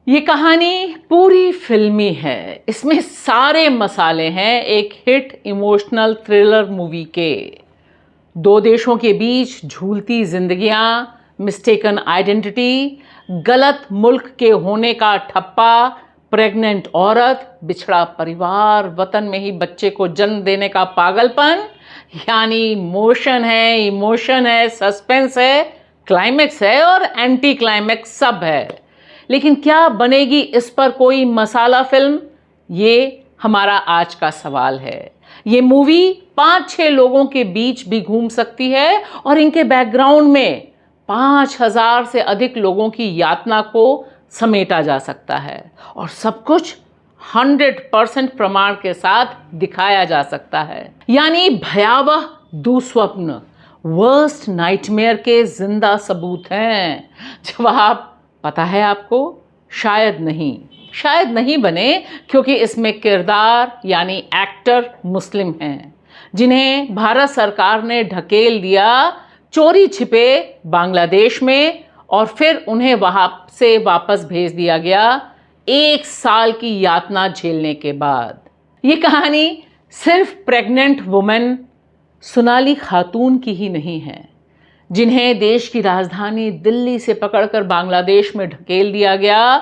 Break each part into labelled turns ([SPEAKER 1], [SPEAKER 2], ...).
[SPEAKER 1] ये कहानी पूरी फिल्मी है। इसमें सारे मसाले हैं एक हिट इमोशनल थ्रिलर मूवी के। दो देशों के बीच झूलती जिंदगियां, मिस्टेकन आइडेंटिटी, गलत मुल्क के होने का ठप्पा, प्रेग्नेंट औरत, बिछड़ा परिवार, वतन में ही बच्चे को जन्म देने का पागलपन। यानी मोशन है, इमोशन है, सस्पेंस है, क्लाइमेक्स है और एंटी क्लाइमेक्स सब है। लेकिन क्या बनेगी इस पर कोई मसाला फिल्म, ये हमारा आज का सवाल है। ये मूवी 5-6 लोगों के बीच भी घूम सकती है और इनके बैकग्राउंड में 5,000 से अधिक लोगों की यातना को समेटा जा सकता है और सब कुछ 100% प्रमाण के साथ दिखाया जा सकता है। यानी भयावह दुस्वप्न, वर्स्ट नाइटमेयर के जिंदा सबूत हैं। जवाब पता है आपको? शायद नहीं बने, क्योंकि इसमें किरदार यानी एक्टर मुस्लिम हैं, जिन्हें भारत सरकार ने ढकेल दिया चोरी छिपे बांग्लादेश में और फिर उन्हें वहां से वापस भेज दिया गया 1 साल की यातना झेलने के बाद। ये कहानी सिर्फ प्रेग्नेंट वुमेन सोनाली खातून की ही नहीं है, जिन्हें देश की राजधानी दिल्ली से पकड़कर बांग्लादेश में ढकेल दिया गया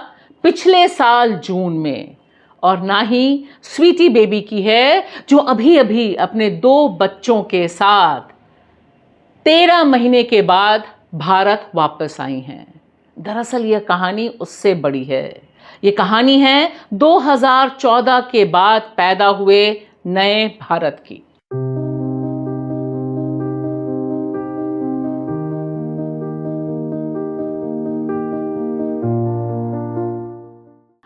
[SPEAKER 1] पिछले साल जून में, और ना ही स्वीटी बेबी की है, जो अभी अभी अपने 2 बच्चों के साथ 13 महीने के बाद भारत वापस आई हैं। दरअसल यह कहानी उससे बड़ी है। ये कहानी है 2014 के बाद पैदा हुए नए भारत की।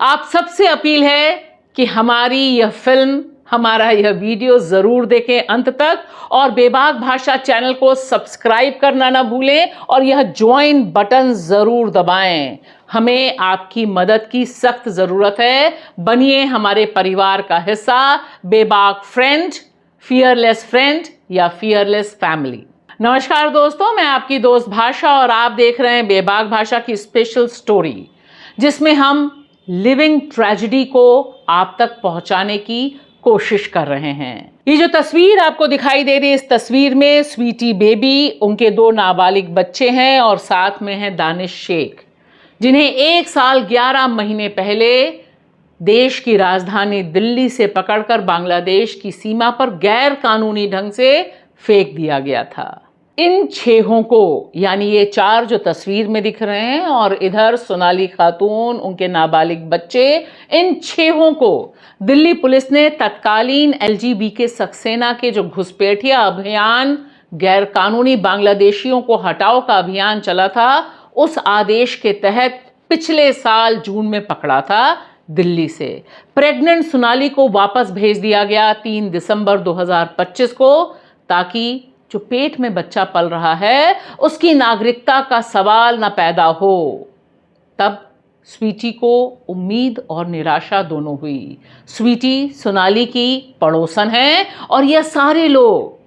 [SPEAKER 1] आप सबसे अपील है कि हमारी यह फिल्म, हमारा यह वीडियो जरूर देखें अंत तक और बेबाक भाषा चैनल को सब्सक्राइब करना ना भूलें और यह ज्वाइन बटन जरूर दबाएं। हमें आपकी मदद की सख्त जरूरत है। बनिए हमारे परिवार का हिस्सा। बेबाक फ्रेंड, फियरलेस फ्रेंड या फियरलेस फैमिली। नमस्कार दोस्तों, मैं आपकी दोस्त भाषा और आप देख रहे हैं बेबाक भाषा की स्पेशल स्टोरी, जिसमें हम लिविंग ट्रेजेडी को आप तक पहुंचाने की कोशिश कर रहे हैं। ये जो तस्वीर आपको दिखाई दे रही है, इस तस्वीर में स्वीटी बेबी, उनके 2 नाबालिग बच्चे हैं और साथ में है दानिश शेख, जिन्हें 1 साल 11 महीने पहले देश की राजधानी दिल्ली से पकड़कर बांग्लादेश की सीमा पर गैर कानूनी ढंग से फेंक दिया गया था। इन 6 को, यानी ये 4 जो तस्वीर में दिख रहे हैं और इधर सोनाली खातून, उनके नाबालिग बच्चे, इन 6 को दिल्ली पुलिस ने तत्कालीन एलजीबीके सक्सेना के जो घुसपैठिया अभियान, गैर कानूनी बांग्लादेशियों को हटाओ का अभियान चला था, उस आदेश के तहत पिछले साल जून में पकड़ा था दिल्ली से। प्रेग्नेंट सोनाली को वापस भेज दिया गया 3 दिसंबर 2025 को, ताकि जो पेट में बच्चा पल रहा है उसकी नागरिकता का सवाल न पैदा हो। तब स्वीटी को उम्मीद और निराशा दोनों हुई। स्वीटी सोनाली की पड़ोसन है और यह सारे लोग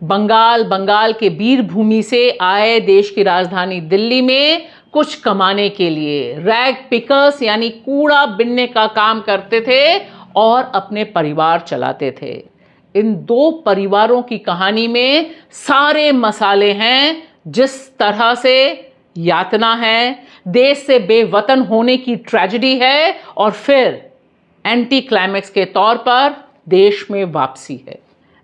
[SPEAKER 1] बंगाल के वीरभूमि से आए देश की राजधानी दिल्ली में कुछ कमाने के लिए रैग पिकर्स यानी कूड़ा बिनने का काम करते थे और अपने परिवार चलाते थे। इन 2 परिवारों की कहानी में सारे मसाले हैं। जिस तरह से यातना है, देश से बेवतन होने की ट्रेजेडी है और फिर एंटी क्लाइमेक्स के तौर पर देश में वापसी है।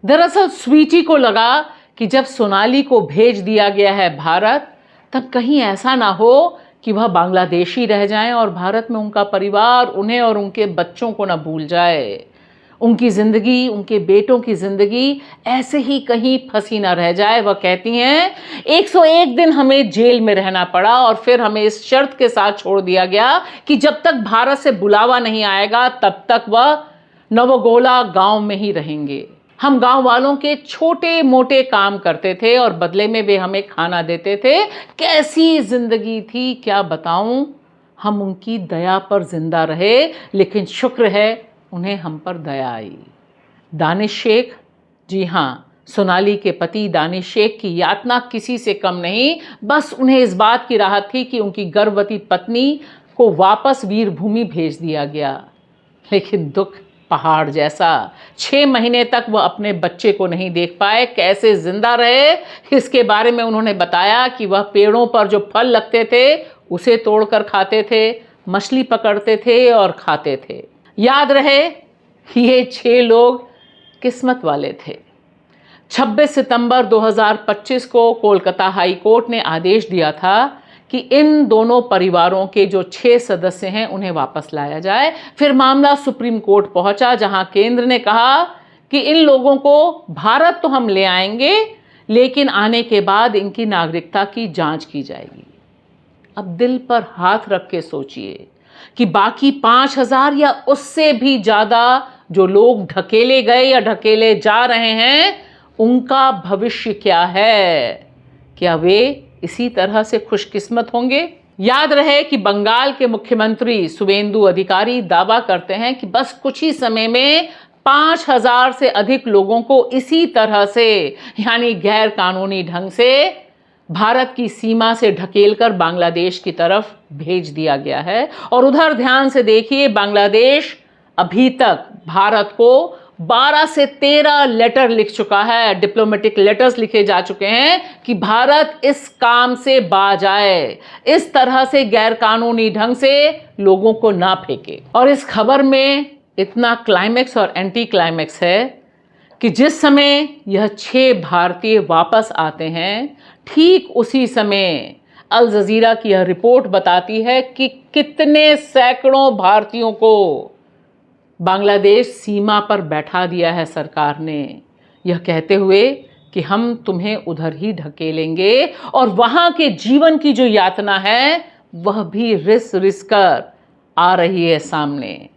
[SPEAKER 1] दरअसल स्वीटी को लगा कि जब सोनाली को भेज दिया गया है भारत, तब कहीं ऐसा ना हो कि वह बांग्लादेशी रह जाएं और भारत में उनका परिवार उन्हें और उनके बच्चों को ना भूल जाए। उनकी ज़िंदगी, उनके बेटों की ज़िंदगी ऐसे ही कहीं फंसी ना रह जाए। वह कहती हैं 101 दिन हमें जेल में रहना पड़ा और फिर हमें इस शर्त के साथ छोड़ दिया गया कि जब तक भारत से बुलावा नहीं आएगा तब तक वह नवगोला गांव में ही रहेंगे। हम गांव वालों के छोटे मोटे काम करते थे और बदले में वे हमें खाना देते थे। कैसी ज़िंदगी थी क्या बताऊं। हम उनकी दया पर जिंदा रहे, लेकिन शुक्र है उन्हें हम पर दया आई। दानिश शेख, जी हाँ, सोनाली के पति दानिश शेख की यातना किसी से कम नहीं। बस उन्हें इस बात की राहत थी कि उनकी गर्भवती पत्नी को वापस वीरभूमि भेज दिया गया। लेकिन दुख पहाड़ जैसा, 6 महीने तक वह अपने बच्चे को नहीं देख पाए। कैसे जिंदा रहे इसके बारे में उन्होंने बताया कि वह पेड़ों पर जो फल लगते थे उसे तोड़कर खाते थे, मछली पकड़ते थे और खाते थे। याद रहे ये 6 लोग किस्मत वाले थे। 26 सितंबर 2025 को कोलकाता हाई कोर्ट ने आदेश दिया था कि इन दोनों परिवारों के जो 6 सदस्य हैं उन्हें वापस लाया जाए। फिर मामला सुप्रीम कोर्ट पहुंचा, जहां केंद्र ने कहा कि इन लोगों को भारत तो हम ले आएंगे, लेकिन आने के बाद इनकी नागरिकता की जांच की जाएगी। अब दिल पर हाथ रख के सोचिए कि बाकी 5000 या उससे भी ज़्यादा जो लोग ढकेले गए या ढकेले जा रहे हैं, उनका भविष्य क्या है? क्या वे इसी तरह से खुशकिस्मत होंगे? याद रहे कि बंगाल के मुख्यमंत्री शुवेंदु अधिकारी दावा करते हैं कि बस कुछ ही समय में 5000 से अधिक लोगों को इसी तरह से, यानी गैर कानूनी ढंग से भारत की सीमा से ढकेलकर बांग्लादेश की तरफ भेज दिया गया है। और उधर ध्यान से देखिए, बांग्लादेश अभी तक भारत को 12 से 13 लेटर लिख चुका है, डिप्लोमेटिक लेटर्स लिखे जा चुके हैं कि भारत इस काम से बाज आए, इस तरह से गैर कानूनी ढंग से लोगों को ना फेंके। और इस खबर में इतना क्लाइमेक्स और एंटी क्लाइमेक्स है कि जिस समय यह 6 भारतीय वापस आते हैं, ठीक उसी समय अल जजीरा की यह रिपोर्ट बताती है कि कितने सैकड़ों भारतीयों को बांग्लादेश सीमा पर बैठा दिया है सरकार ने, यह कहते हुए कि हम तुम्हें उधर ही ढकेलेंगे और वहाँ के जीवन की जो यातना है वह भी रिस कर आ रही है सामने।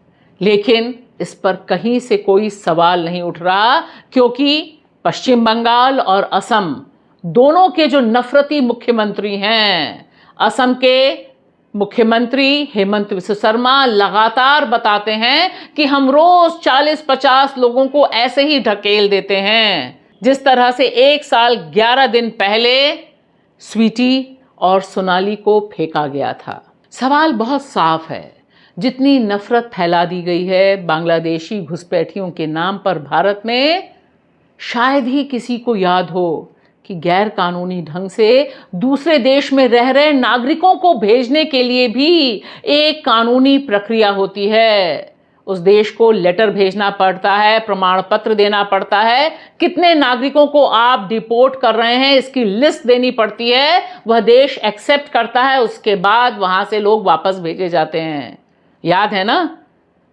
[SPEAKER 1] लेकिन इस पर कहीं से कोई सवाल नहीं उठ रहा, क्योंकि पश्चिम बंगाल और असम दोनों के जो नफरती मुख्यमंत्री हैं, असम के मुख्यमंत्री हेमंत बिस्वा शर्मा लगातार बताते हैं कि हम रोज 40-50 लोगों को ऐसे ही ढकेल देते हैं, जिस तरह से 1 साल 11 दिन पहले स्वीटी और सोनाली को फेंका गया था। सवाल बहुत साफ है, जितनी नफरत फैला दी गई है बांग्लादेशी घुसपैठियों के नाम पर भारत में, शायद ही किसी को याद हो कि गैर कानूनी ढंग से दूसरे देश में रह रहे नागरिकों को भेजने के लिए भी एक कानूनी प्रक्रिया होती है। उस देश को लेटर भेजना पड़ता है, प्रमाण पत्र देना पड़ता है, कितने नागरिकों को आप डिपोर्ट कर रहे हैं इसकी लिस्ट देनी पड़ती है, वह देश एक्सेप्ट करता है, उसके बाद वहां से लोग वापस भेजे जाते हैं। याद है ना,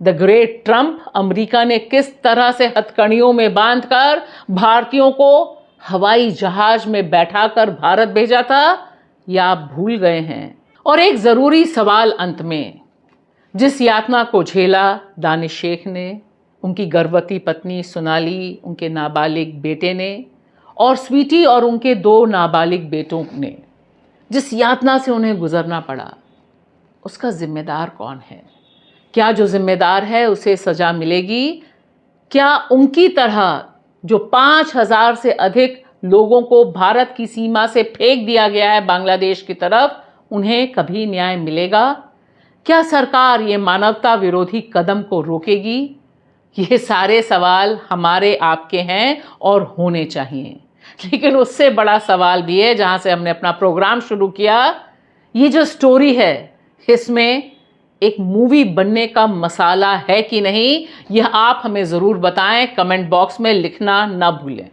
[SPEAKER 1] द ग्रेट ट्रंप, अमेरिका ने किस तरह से हथकड़ियों में बांधकर भारतीयों को हवाई जहाज में बैठाकर भारत भेजा था, या आप भूल गए हैं? और एक जरूरी सवाल अंत में, जिस यातना को झेला दानिश शेख ने, उनकी गर्भवती पत्नी सोनाली, उनके नाबालिग बेटे ने, और स्वीटी और उनके 2 नाबालिग बेटों ने, जिस यातना से उन्हें गुजरना पड़ा, उसका जिम्मेदार कौन है? क्या जो जिम्मेदार है उसे सजा मिलेगी? क्या उनकी तरह जो 5000 से अधिक लोगों को भारत की सीमा से फेंक दिया गया है बांग्लादेश की तरफ, उन्हें कभी न्याय मिलेगा? क्या सरकार ये मानवता विरोधी कदम को रोकेगी? ये सारे सवाल हमारे आपके हैं और होने चाहिए। लेकिन उससे बड़ा सवाल भी है, जहां से हमने अपना प्रोग्राम शुरू किया, ये जो स्टोरी है इसमें एक मूवी बनने का मसाला है कि नहीं, यह आप हमें ज़रूर बताएं, कमेंट बॉक्स में लिखना ना भूलें।